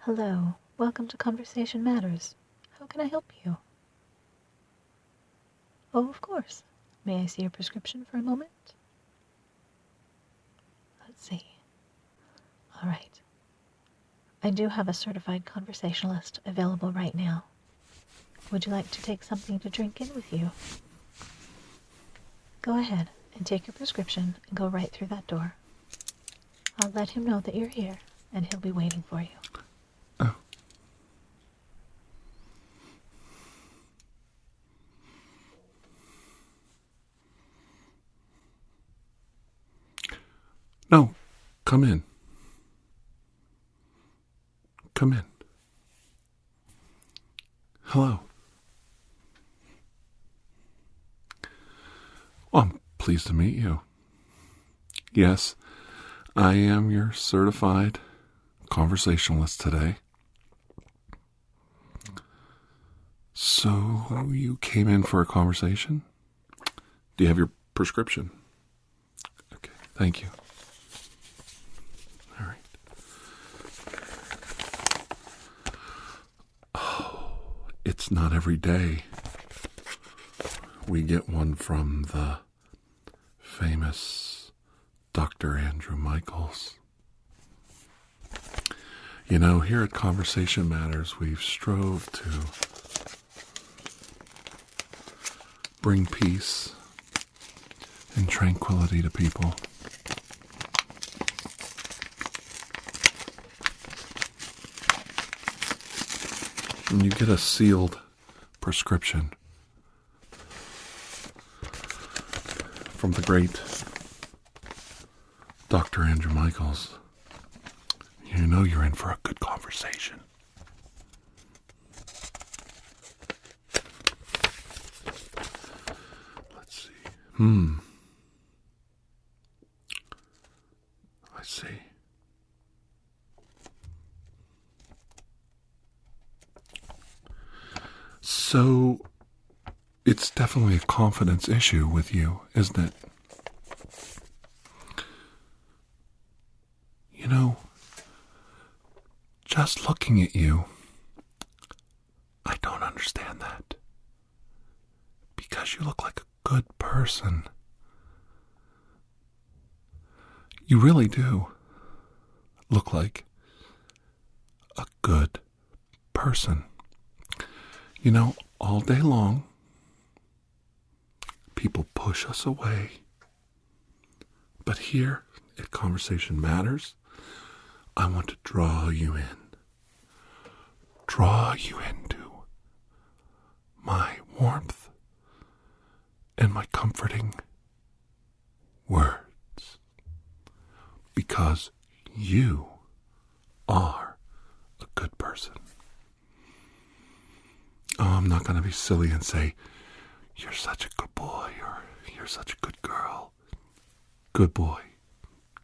Hello, welcome to Conversation Matters. How can I help you? Oh, of course. May I see your prescription for a moment? Let's see. All right. I do have a certified conversationalist available right now. Would you like to take something to drink in with you? Go ahead and take your prescription and go right through that door. I'll let him know that you're here, and he'll be waiting for you. Oh. No, come in. Come in. Hello. Well, I'm pleased to meet you. Yes, I am your certified conversationalist today. So, you came in for a conversation? Do you have your prescription? Okay, thank you. All right. Oh, it's not every day we get one from the famous Dr. Andrew Michaels. You know, here at Conversation Matters, we've strove to bring peace and tranquility to people. And you get a sealed prescription from the great Dr. Andrew Michaels. You know you're in for a good conversation. Let's see. I see. So, it's definitely a confidence issue with you, isn't it? You know, just looking at you, I don't understand that. Because you look like a good person. You really do look like a good person. You know, all day long, people push us away. But here at Conversation Matters, I want to draw you in. Draw you into my warmth and my comforting words. Because you are a good person. Oh, I'm not going to be silly and say, you're such a good boy, or you're such a good girl. Good boy,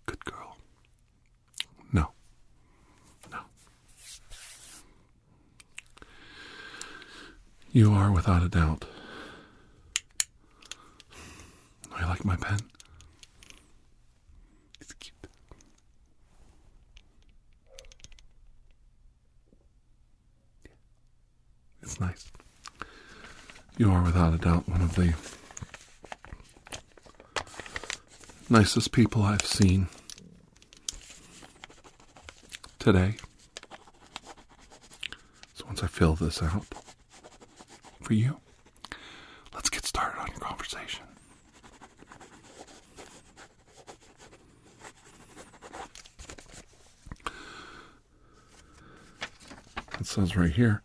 good girl. No. You are, without a doubt. I like my pen. It's cute. It's nice. You are, without a doubt, one of the nicest people I've seen today. So once I fill this out for you, let's get started on your conversation. It says right here.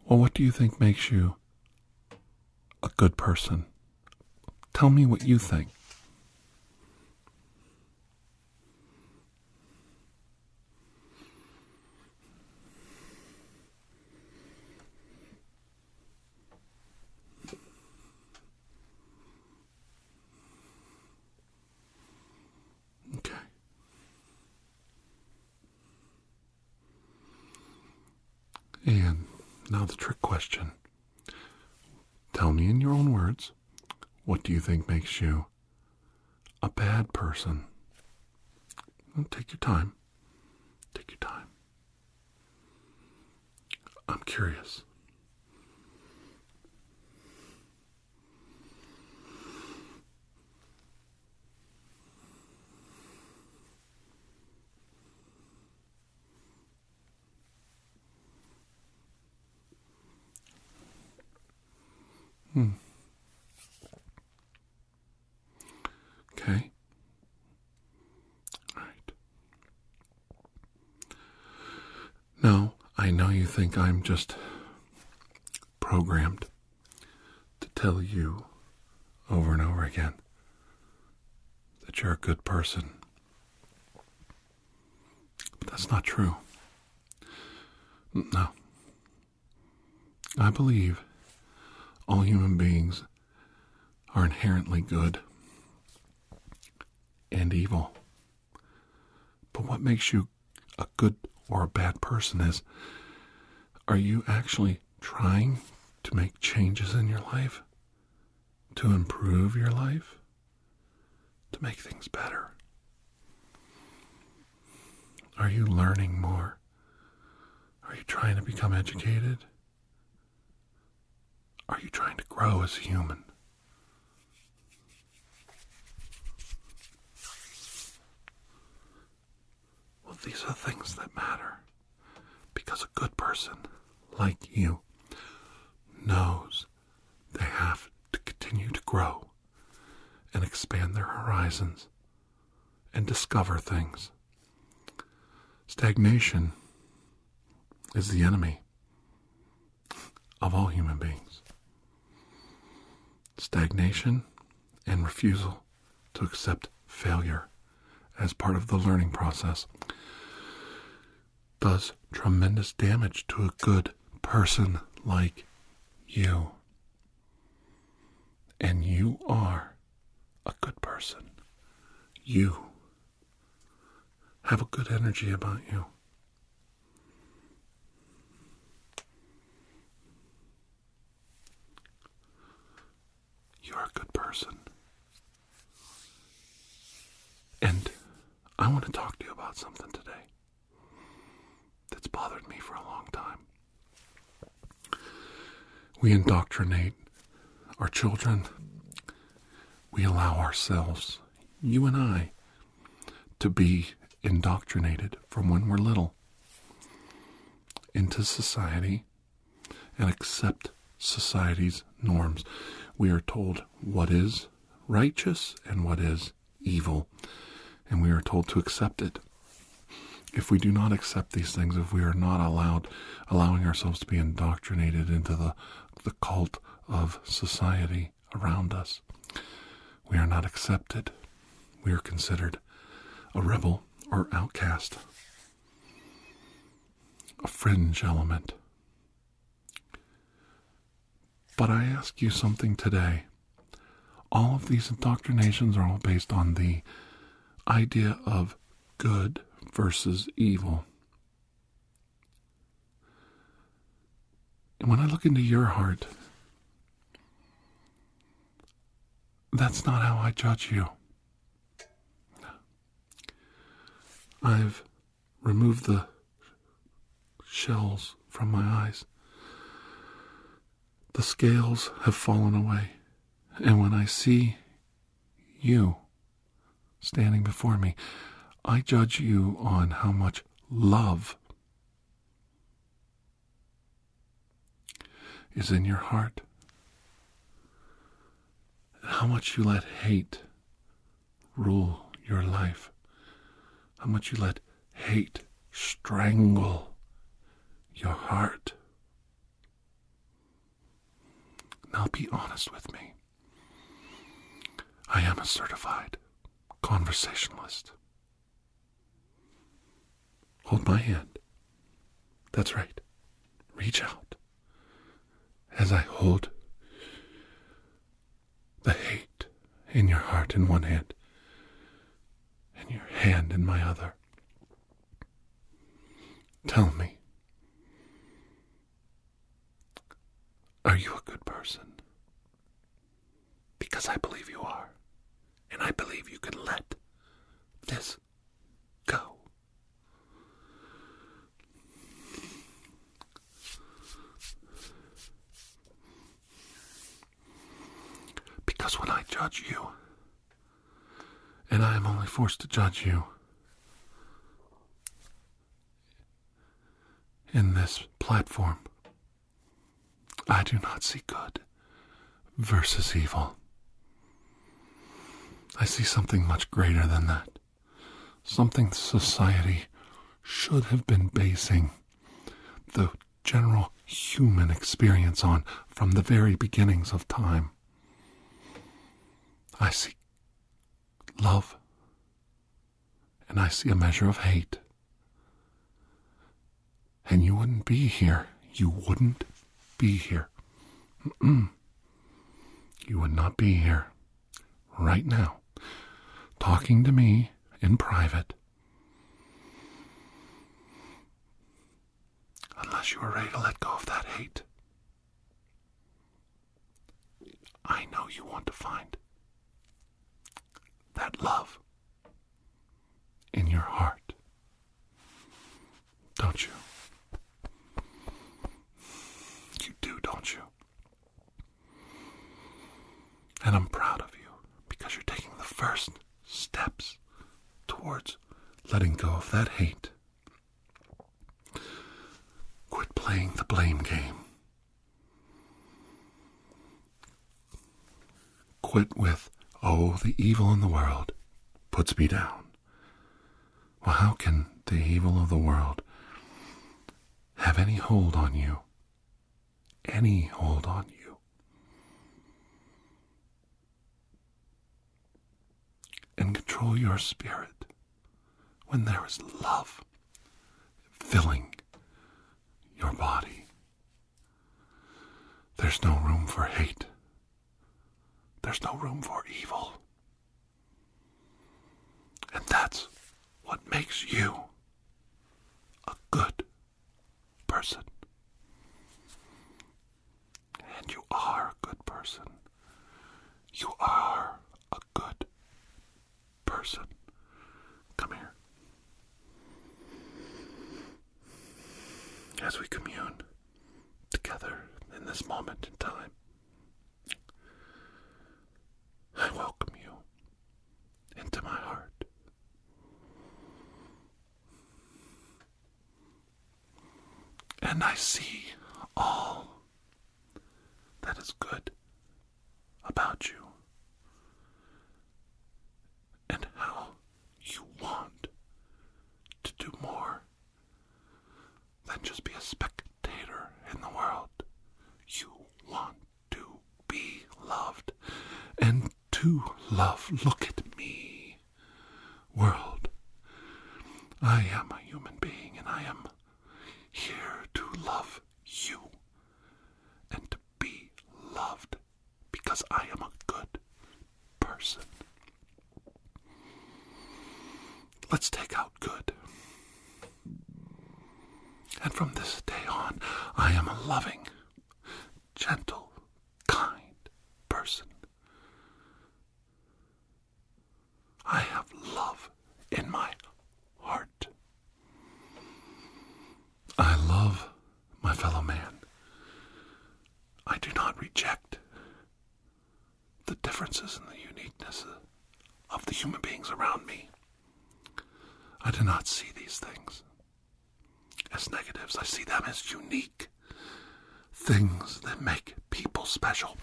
Well, what do you think makes you a good person? Tell me what you think. Okay. Now the trick question. Tell me in your own words, what do you think makes you a bad person? Well, take your time. Take your time. I'm curious. Okay. All right. Now, I know you think I'm just programmed to tell you over and over again that you're a good person. But that's not true. No. I believe all human beings are inherently good and evil. But what makes you a good or a bad person is, are you actually trying to make changes in your life? To improve your life? To make things better? Are you learning more? Are you trying to become educated? Are you trying to grow as a human? Well, these are things that matter. Because a good person, like you, knows they have to continue to grow and expand their horizons and discover things. Stagnation is the enemy of all human beings. Stagnation and refusal to accept failure as part of the learning process does tremendous damage to a good person like you. And you are a good person. You have a good energy about you. You're a good person. And I want to talk to you about something today that's bothered me for a long time. We indoctrinate our children. We allow ourselves, you and I, to be indoctrinated from when we're little into society and accept society's norms. We are told what is righteous and what is evil, and we are told to accept it. If we do not accept these things, if we are not allowing ourselves to be indoctrinated into the cult of society around us, we are not accepted. We are considered a rebel or outcast, a fringe element. But I ask you something today. All of these indoctrinations are all based on the idea of good versus evil. And when I look into your heart, that's not how I judge you. I've removed the shells from my eyes. The scales have fallen away. And when I see you standing before me, I judge you on how much love is in your heart, and how much you let hate rule your life, how much you let hate strangle your heart. Now be honest with me. I am a certified conversationalist. Hold my hand. That's right. Reach out as I hold the hate in your heart in one hand and your hand in my other. Tell me, Are you a good person? Because I believe you are. And I believe you can let this go. Because when I judge you, and I am only forced to judge you in this platform, I do not see good versus evil. I see something much greater than that. Something society should have been basing the general human experience on from the very beginnings of time. I see love, and I see a measure of hate. And you wouldn't be here. You wouldn't be here. You would not be here right now, talking to me in private, unless you are ready to let go of that hate. I know you want to find that love in your heart, don't you? You do, don't you? And I'm proud of you because you're taking the first steps towards letting go of that hate. Quit playing the blame game. Quit with, oh, the evil in the world puts me down. Well, how can the evil of the world have any hold on you? Any hold on you? And control your spirit when there is love filling your body. There's no room for hate. There's no room for evil. And that's what makes you a good person. And you are a good person. You are a good person. Come here. As we commune together in this moment in time, I welcome you into my heart. And I see all that is good about you and how you want to do more than just be a spectator in the world. You want to be loved and to love. Look at me, world. I am a human being and I am here to love you and to be loved because I am a good person. Let's take out good. And from this day on, I am a loving, gentle, kind person. I have love in my heart. I love my fellow man. I do not reject the differences and the uniqueness of the human beings around me. I do not see these things as negatives. I see them as unique things that make people special.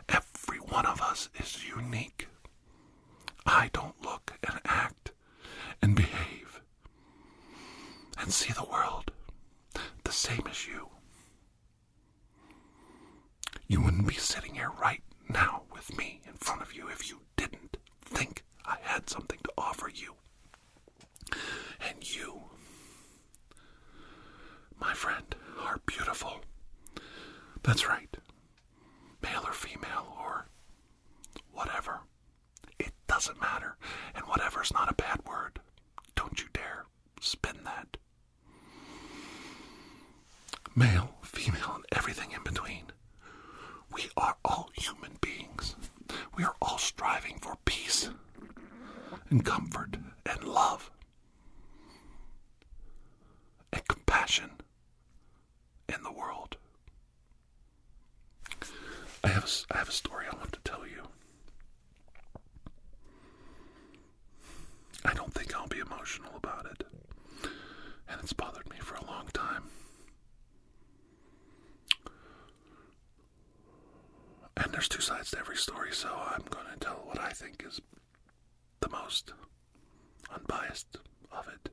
Every one of us is unique. I don't look and act and behave and see the world the same as you. You wouldn't be sitting here right now with me in front of you if you didn't think I had something to offer you. And you, my friend, are beautiful. That's right. Male or female or whatever. It doesn't matter. And whatever's not a bad word. Don't you dare spin that. Male, female, and everything in between. striving for peace and comfort and love and compassion in the world. I have a story I want to tell you. I don't think I'll be emotional about it, and it's bothered me for a long time. And there's two sides to every story, so I'm going to tell what I think is the most unbiased of it.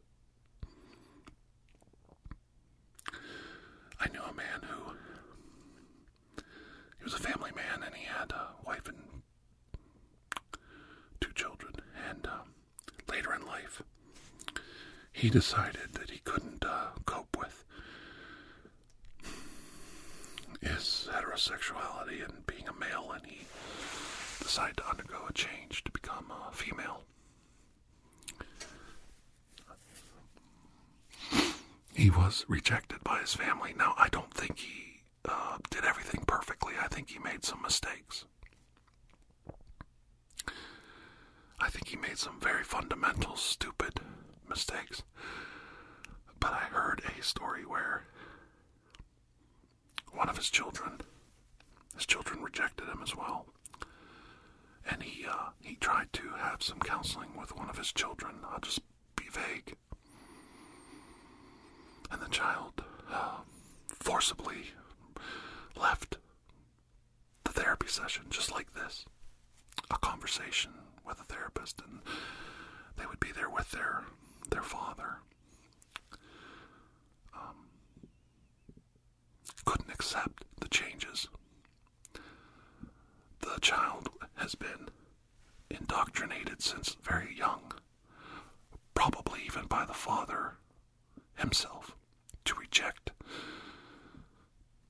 I knew a man who, he was a family man, and he had a wife and 2 children, and later in life, he decided that he couldn't cope with his heterosexuality and being a male, and he decided to undergo a change to become a female. He was rejected by his family. Now, I don't think he did everything perfectly. I think he made some mistakes. I think he made some very fundamental, stupid mistakes. But I heard a story where one of his children rejected him as well. And he tried to have some counseling with one of his children. I'll just be vague. And the child forcibly left the therapy session, just like this. A conversation with a therapist, and they would be there with their father. Couldn't accept the changes. The child has been indoctrinated since very young, probably even by the father himself, to reject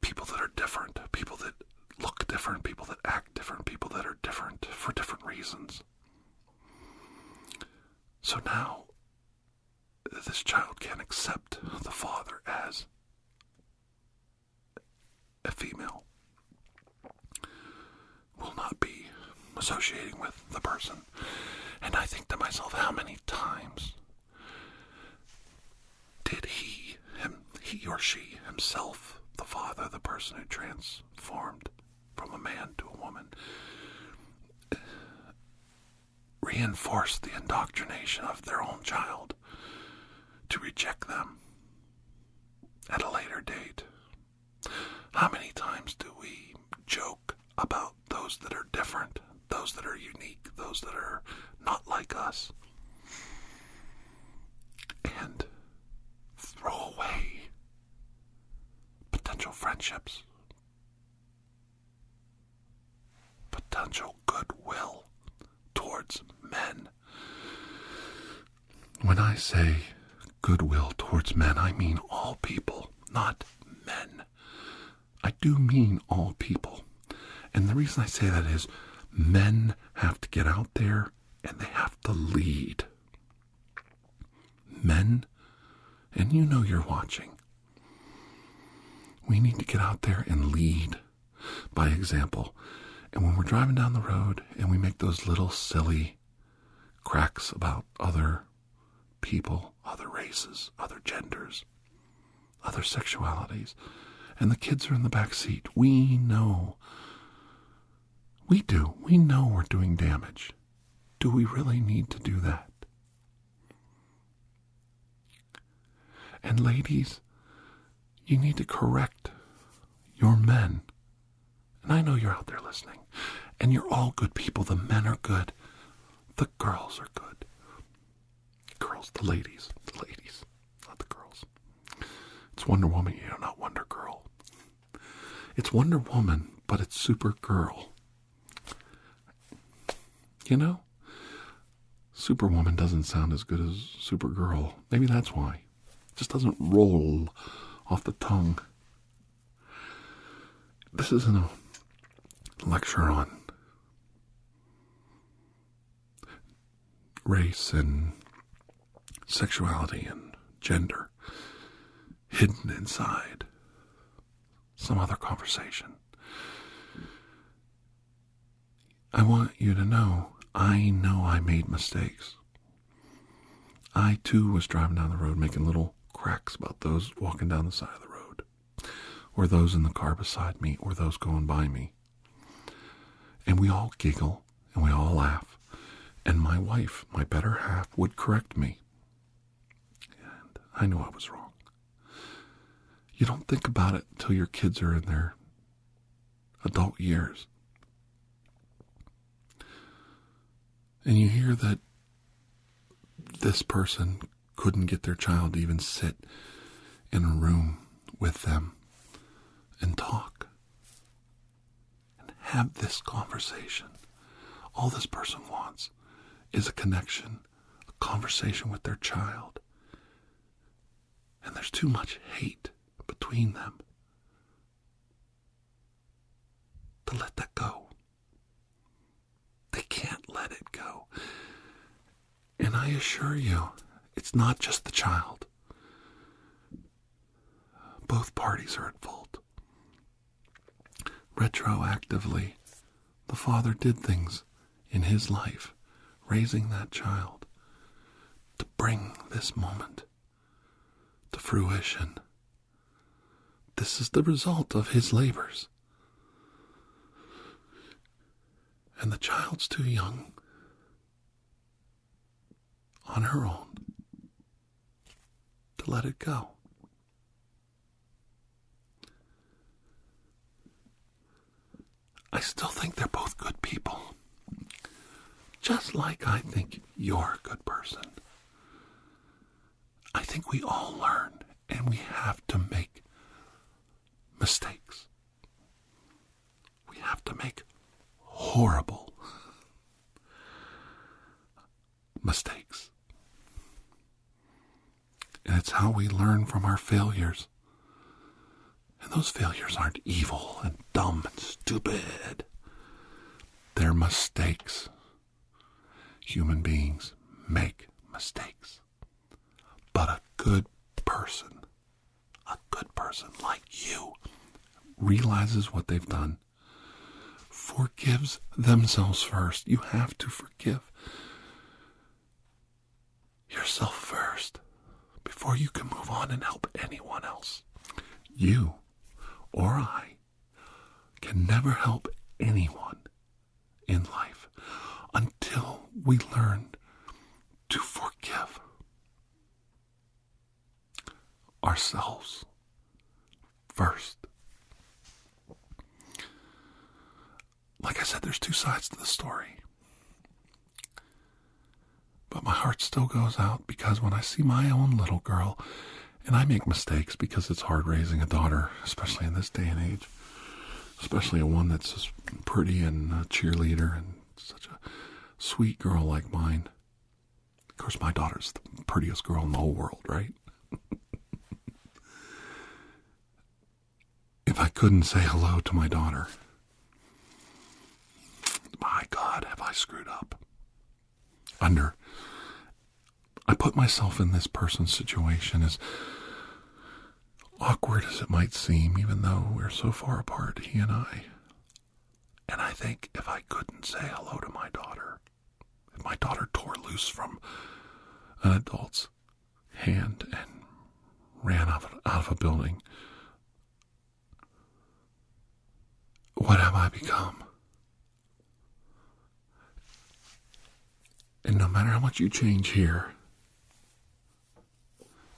people that are different, people that look different, people that act different, people that are different for different reasons. So now, this child can't accept the father as a female, will not be associating with the person. And I think to myself, how many times did he or she himself, the father, the person who transformed from a man to a woman, reinforce the indoctrination of their own child to reject them at a later date? How many times do we joke about those that are different, those that are unique, those that are not like us, and throw away potential friendships, potential goodwill towards men? When I say goodwill towards men, I mean all people, not men. I do mean all people. And the reason I say that is men have to get out there and they have to lead. Men, and you know you're watching, we need to get out there and lead by example. And when we're driving down the road and we make those little silly cracks about other people, other races, other genders, other sexualities, and the kids are in the back seat, we know we're doing damage. Do we really need to do that? And ladies, you need to correct your men. And I know you're out there listening, and you're all good people. The men are good. The girls are good. Girls, the ladies, not the girls. It's Wonder Woman, not Wonder Girl. It's Wonder Woman, but it's Supergirl. Superwoman doesn't sound as good as Supergirl. Maybe that's why. It just doesn't roll off the tongue. This isn't a lecture on race and sexuality and gender hidden inside some other conversation. I want you to know I know I made mistakes. I too was driving down the road making little cracks about those walking down the side of the road, or those in the car beside me, or those going by me. And we all giggle and we all laugh. And my wife, my better half, would correct me. And I knew I was wrong. You don't think about it until your kids are in their adult years. And you hear that this person couldn't get their child to even sit in a room with them and talk and have this conversation. All this person wants is a connection, a conversation with their child. And there's too much hate between them to let that go. They can't let it go. And I assure you, it's not just the child. Both parties are at fault. Retroactively, the father did things in his life, raising that child, to bring this moment to fruition. This is the result of his labors. And the child's too young on her own to let it go. I still think they're both good people. Just like I think you're a good person. I think we all learn and we have to make mistakes. We have to make horrible mistakes. And it's how we learn from our failures. And those failures aren't evil and dumb and stupid. They're mistakes. Human beings make mistakes. But a good person like you, realizes what they've done, forgives themselves first. You have to forgive yourself first before you can move on and help anyone else. You or I can never help anyone in life until we learn to forgive ourselves first. Like I said, there's two sides to the story. But my heart still goes out because when I see my own little girl, and I make mistakes because it's hard raising a daughter, especially in this day and age, especially a one that's as pretty and a cheerleader and such a sweet girl like mine. Of course, my daughter's the prettiest girl in the whole world, right? If I couldn't say hello to my daughter, my God, have I screwed up. I put myself in this person's situation, as awkward as it might seem, even though we're so far apart, he and I. And I think if I couldn't say hello to my daughter, if my daughter tore loose from an adult's hand and ran out of a building, what have I become? And no matter how much you change here,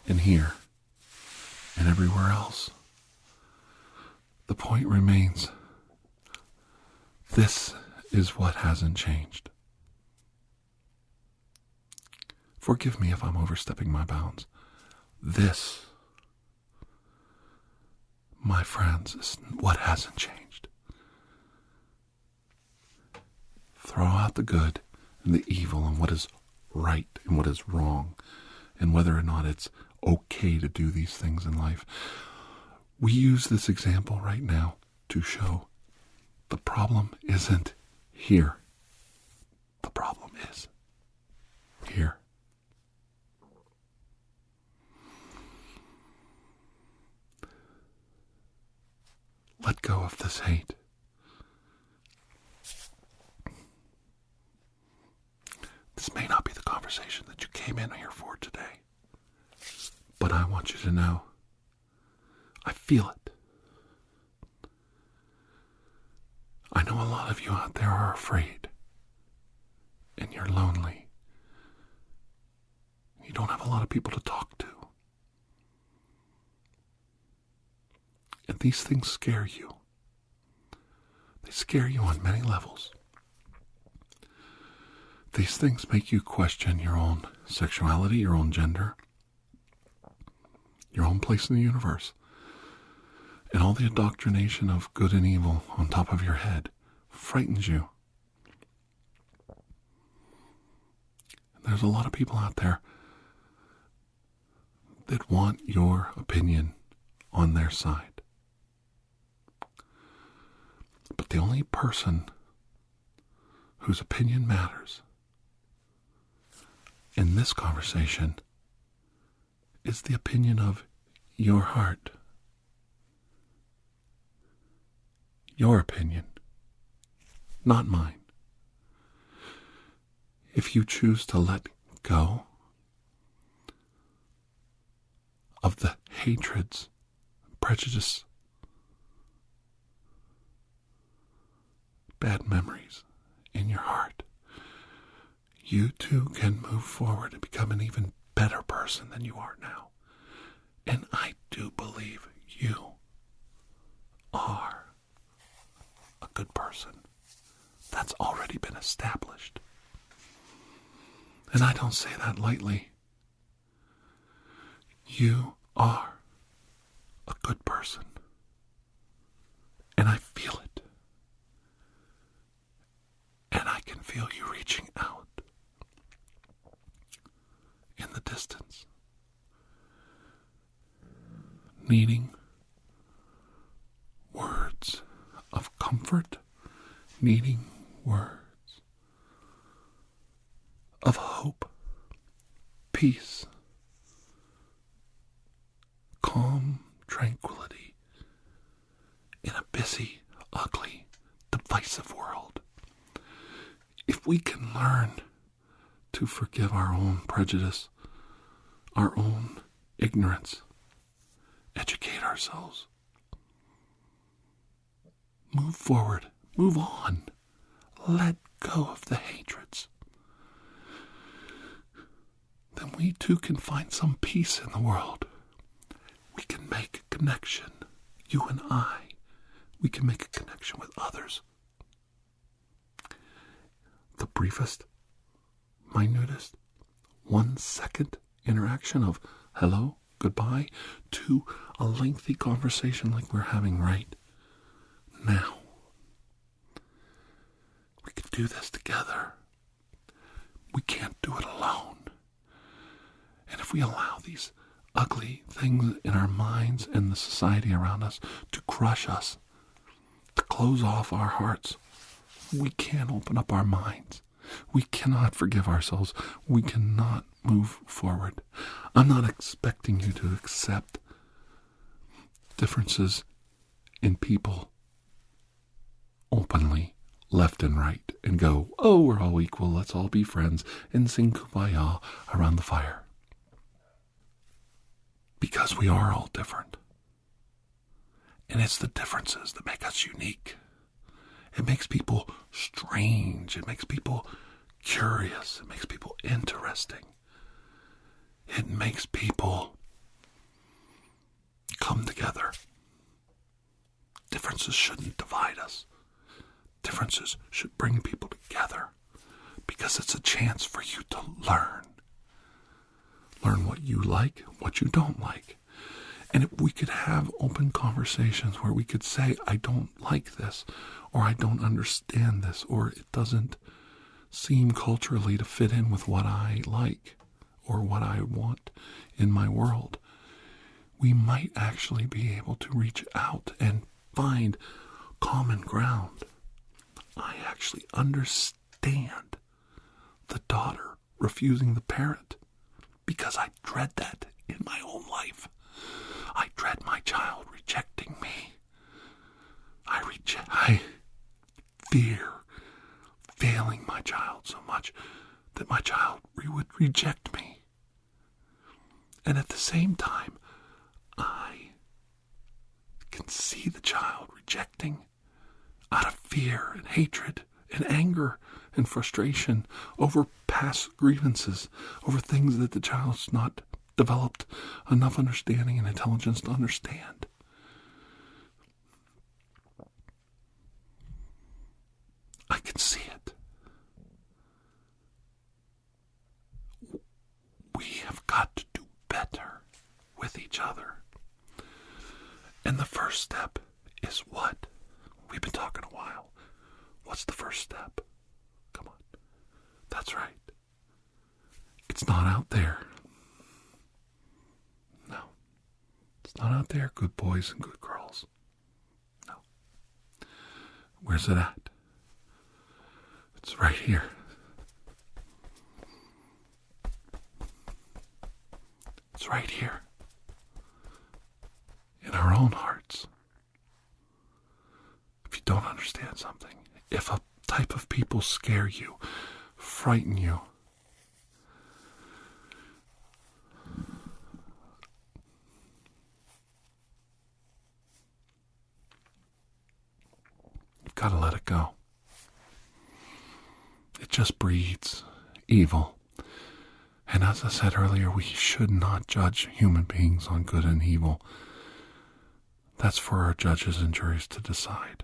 and here, and everywhere else, the point remains. This is what hasn't changed. Forgive me if I'm overstepping my bounds. This, my friends, is what hasn't changed. Throw out the good and the evil and what is right and what is wrong, and whether or not it's okay to do these things in life. We use this example right now to show the problem isn't here. The problem is here. Let go of this hate. This may not be the conversation that you came in here for today, but I want you to know I feel it. I know a lot of you out there are afraid, and you're lonely. You don't have a lot of people to talk to. And these things scare you. They scare you on many levels. These things make you question your own sexuality, your own gender, your own place in the universe, and all the indoctrination of good and evil on top of your head frightens you. There's a lot of people out there that want your opinion on their side. But the only person whose opinion matters in this conversation is the opinion of your heart. Your opinion, not mine. If you choose to let go of the hatreds, prejudice, bad memories in your heart, you too can move forward and become an even better person than you are now. And I do believe you are a good person. That's already been established. And I don't say that lightly. You are a good person. And I feel it. And I can feel you reaching out in the distance, needing words of comfort, needing words of hope, peace, calm tranquility in a busy, ugly, divisive world. If we can learn to forgive our own prejudice, our own ignorance, educate ourselves, move forward, move on, let go of the hatreds, then we too can find some peace in the world. We can make a connection, you and I. We can make a connection with others. The briefest, minutest, 1 second interaction of hello, goodbye, to a lengthy conversation like we're having right now. We can do this together. We can't do it alone. And if we allow these ugly things in our minds and the society around us to crush us, to close off our hearts, we can't open up our minds. We cannot forgive ourselves. We cannot move forward. I'm not expecting you to accept differences in people openly, left and right, and go, oh, we're all equal, let's all be friends, and sing kumbaya around the fire. Because we are all different. And it's the differences that make us unique. It makes people strange. It makes people curious. It makes people interesting. It makes people come together. Differences shouldn't divide us. Differences should bring people together because it's a chance for you to learn. Learn what you like, what you don't like. And if we could have open conversations where we could say, I don't like this, or I don't understand this, or it doesn't seem culturally to fit in with what I like or what I want in my world, we might actually be able to reach out and find common ground. I actually understand the daughter refusing the parent because I dread that in my own life. I dread my child rejecting me. I fear failing my child so much that my child would reject me. And at the same time, I can see the child rejecting out of fear and hatred and anger and frustration over past grievances, over things that the child's not developed enough understanding and intelligence to understand. I can see it. We have got to do better with each other. And the first step is what? We've been talking a while. What's the first step? Come on. That's right. It's not out there. No. It's not out there, good boys and good girls. No. Where's it at? It's right here. It's right here. In our own hearts. If you don't understand something, if a type of people scare you, frighten you, you've got to let it go. It just breeds evil. And as I said earlier, we should not judge human beings on good and evil. That's for our judges and juries to decide.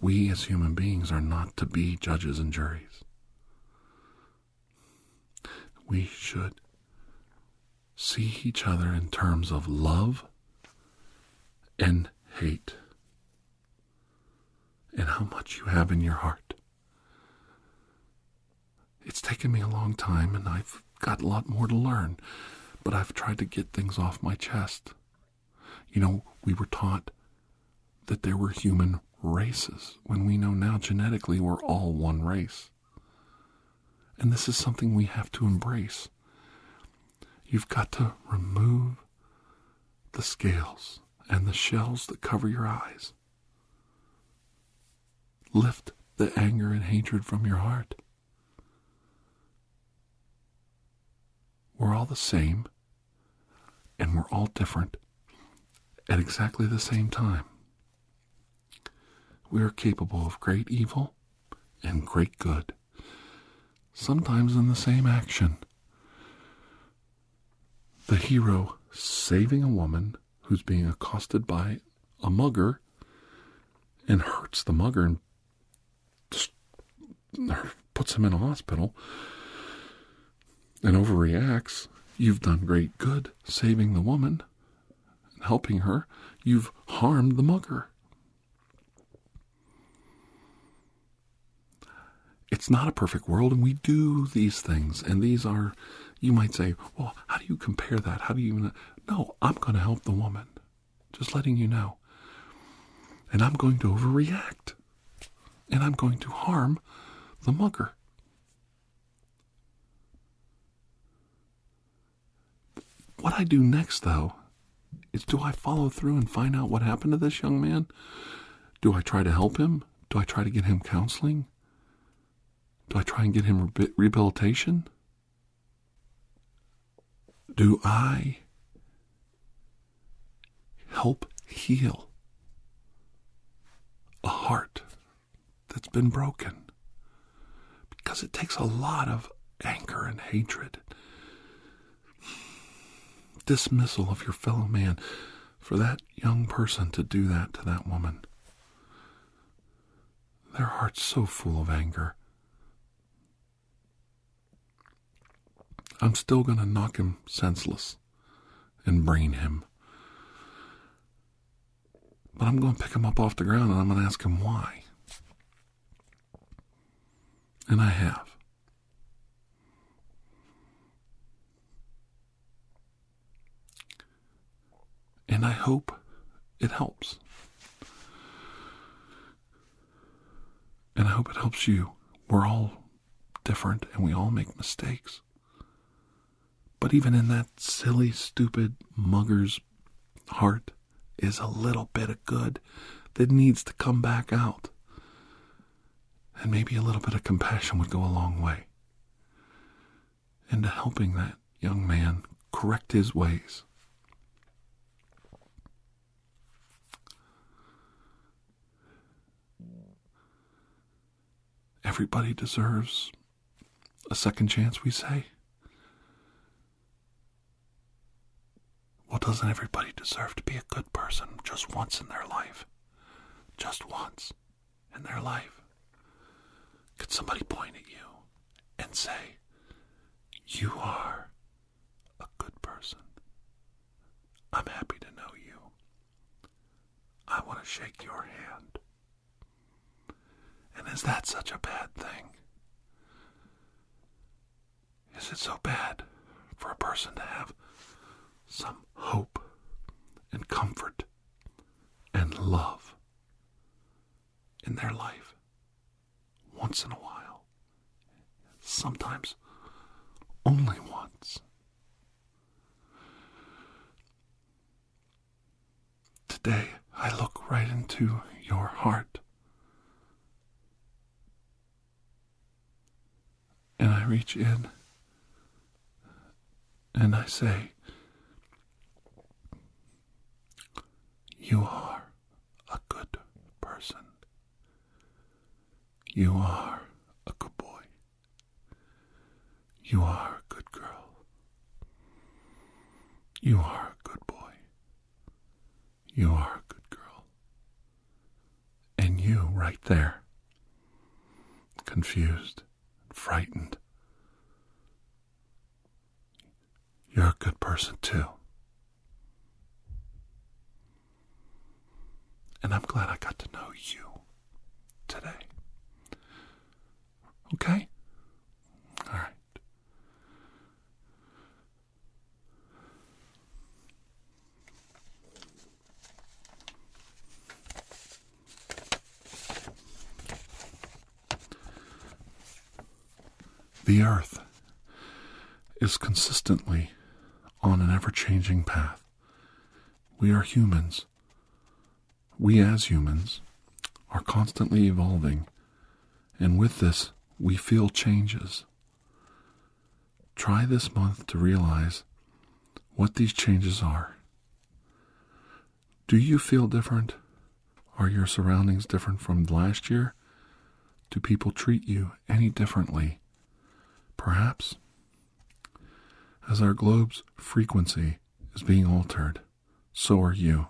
We as human beings are not to be judges and juries. We should see each other in terms of love and hate, and how much you have in your heart. It's taken me a long time, and I've got a lot more to learn, but I've tried to get things off my chest. You know, we were taught that there were human races, when we know now genetically we're all one race. And this is something we have to embrace. You've got to remove the scales and the shells that cover your eyes. Lift the anger and hatred from your heart. We're all the same, and we're all different at exactly the same time. We are capable of great evil and great good, sometimes in the same action. The hero saving a woman who's being accosted by a mugger and hurts the mugger and just puts him in a hospital and overreacts. You've done great good saving the woman and helping her. You've harmed the mugger. It's not a perfect world, and we do these things. And these are, you might say, well, how do you compare that? How do you even... No, I'm going to help the woman. Just letting you know. And I'm going to overreact. And I'm going to harm the mugger. What I do next, though, is do I follow through and find out what happened to this young man? Do I try to help him? Do I try to get him counseling? Do I try and get him rehabilitation? Do I help heal a heart that's been broken? Because it takes a lot of anger and hatred, dismissal of your fellow man, for that young person to do that to that woman. Their heart's so full of anger. I'm still going to knock him senseless and brain him. But I'm going to pick him up off the ground and I'm going to ask him why. And I have. And I hope it helps. And I hope it helps you. We're all different and we all make mistakes. But even in that silly, stupid mugger's heart is a little bit of good that needs to come back out. And maybe a little bit of compassion would go a long way. into helping that young man correct his ways. Everybody deserves a second chance, we say. Well, doesn't everybody deserve to be a good person just once in their life? Just once in their life. Could somebody point at you and say, you are a good person. I'm happy to know you. I want to shake your hand. And is that such a bad thing? Is it so bad for a person to have some hope and comfort and love in their life once in a while? Sometimes only once. Today, I look right into your heart and I reach in and I say, you are a good person. You are a good boy. You are a good girl. You are a good boy. You are a good girl. And you right there, confused, frightened, you're a good person too. And I'm glad I got to know you today. Okay? All right. The earth is consistently on an ever-changing path. We are humans. We as humans are constantly evolving, and with this, we feel changes. Try this month to realize what these changes are. Do you feel different? Are your surroundings different from last year? Do people treat you any differently? Perhaps. As our globe's frequency is being altered, so are you.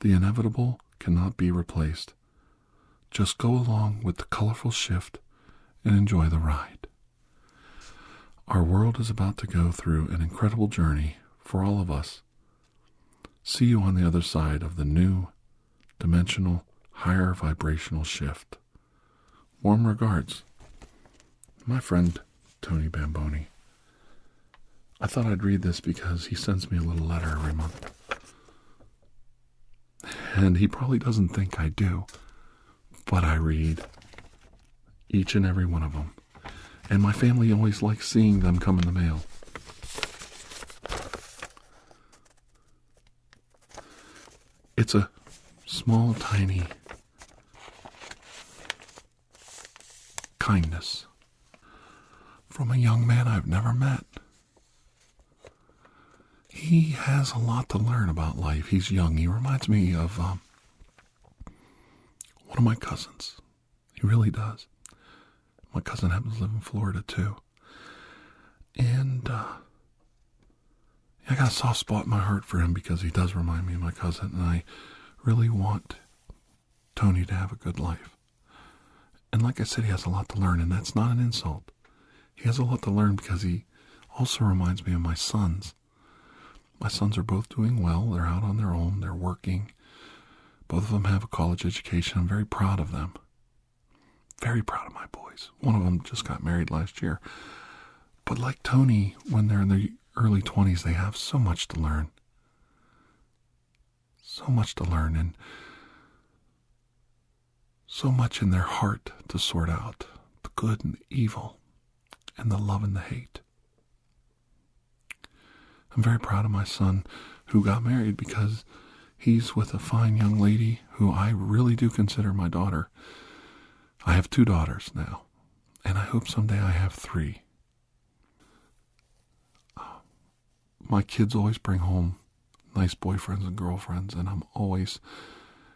The inevitable cannot be replaced. Just go along with the colorful shift and enjoy the ride. Our world is about to go through an incredible journey for all of us. See you on the other side of the new, dimensional, higher vibrational shift. Warm regards, my friend Tony Bamboni. I thought I'd read this because he sends me a little letter every month. And he probably doesn't think I do, but I read each and every one of them. And my family always likes seeing them come in the mail. It's a small, tiny kindness from a young man I've never met. He has a lot to learn about life. He's young. He reminds me of one of my cousins. He really does. My cousin happens to live in Florida too. And I got a soft spot in my heart for him because he does remind me of my cousin. And I really want Tony to have a good life. And like I said, he has a lot to learn, and that's not an insult. He has a lot to learn because he also reminds me of my sons. My sons are both doing well. They're out on their own. They're working. Both of them have a college education. I'm very proud of them. Very proud of my boys. One of them just got married last year. But like Tony, when they're in their early 20s, they have so much to learn. So much to learn, and so much in their heart to sort out. The good and the evil, and the love and the hate. I'm very proud of my son who got married because he's with a fine young lady who I really do consider my daughter. I have 2 daughters now, and I hope someday I have 3. my kids always bring home nice boyfriends and girlfriends, and I'm always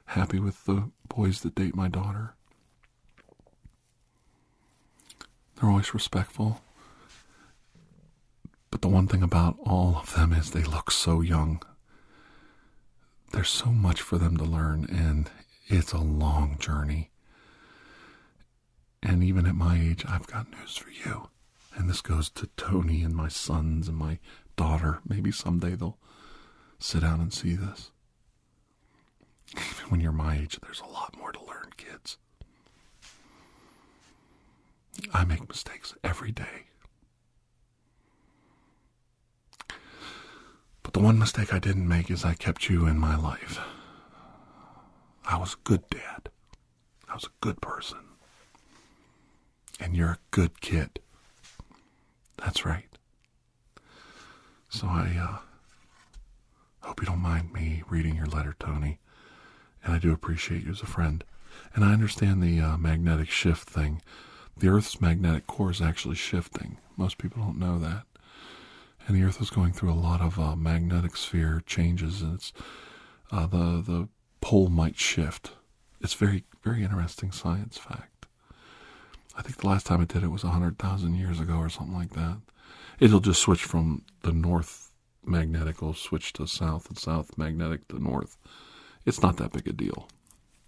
happy with the boys that date my daughter. They're always respectful. But the one thing about all of them is they look so young. There's so much for them to learn, and it's a long journey. And even at my age, I've got news for you. And this goes to Tony and my sons and my daughter. Maybe someday they'll sit down and see this. Even when you're my age, there's a lot more to learn, kids. I make mistakes every day. But the one mistake I didn't make is I kept you in my life. I was a good dad. I was a good person. And you're a good kid. That's right. So I hope you don't mind me reading your letter, Tony. And I do appreciate you as a friend. And I understand the magnetic shift thing. The Earth's magnetic core is actually shifting. Most people don't know that. And the Earth is going through a lot of magnetic sphere changes, and it's the pole might shift. It's very, very interesting science fact. I think the last time it did it was 100,000 years ago or something like that. It'll just switch from the north magnetic will switch to south, and south magnetic to north. It's not that big a deal.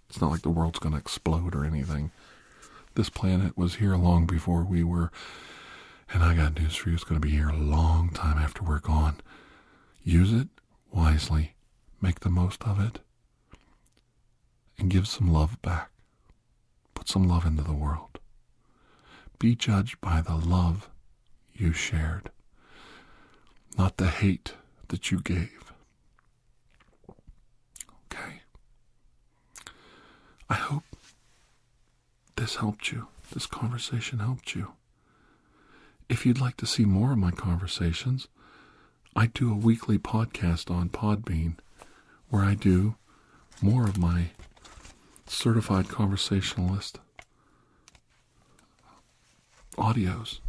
It's not like the world's going to explode or anything. This planet was here long before we were. And I got news for you. It's going to be here a long time after we're gone. Use it wisely. Make the most of it. And give some love back. Put some love into the world. Be judged by the love you shared, not the hate that you gave. Okay? I hope this helped you. This conversation helped you. If you'd like to see more of my conversations, I do a weekly podcast on Podbean where I do more of my certified conversationalist audios.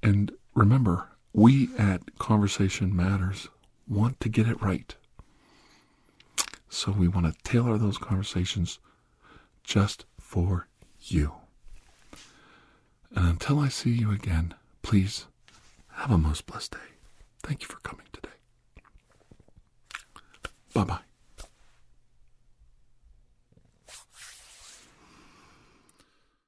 And remember, we at Conversation Matters want to get it right. So we want to tailor those conversations just for you. And until I see you again, please have a most blessed day. Thank you for coming today. Bye-bye.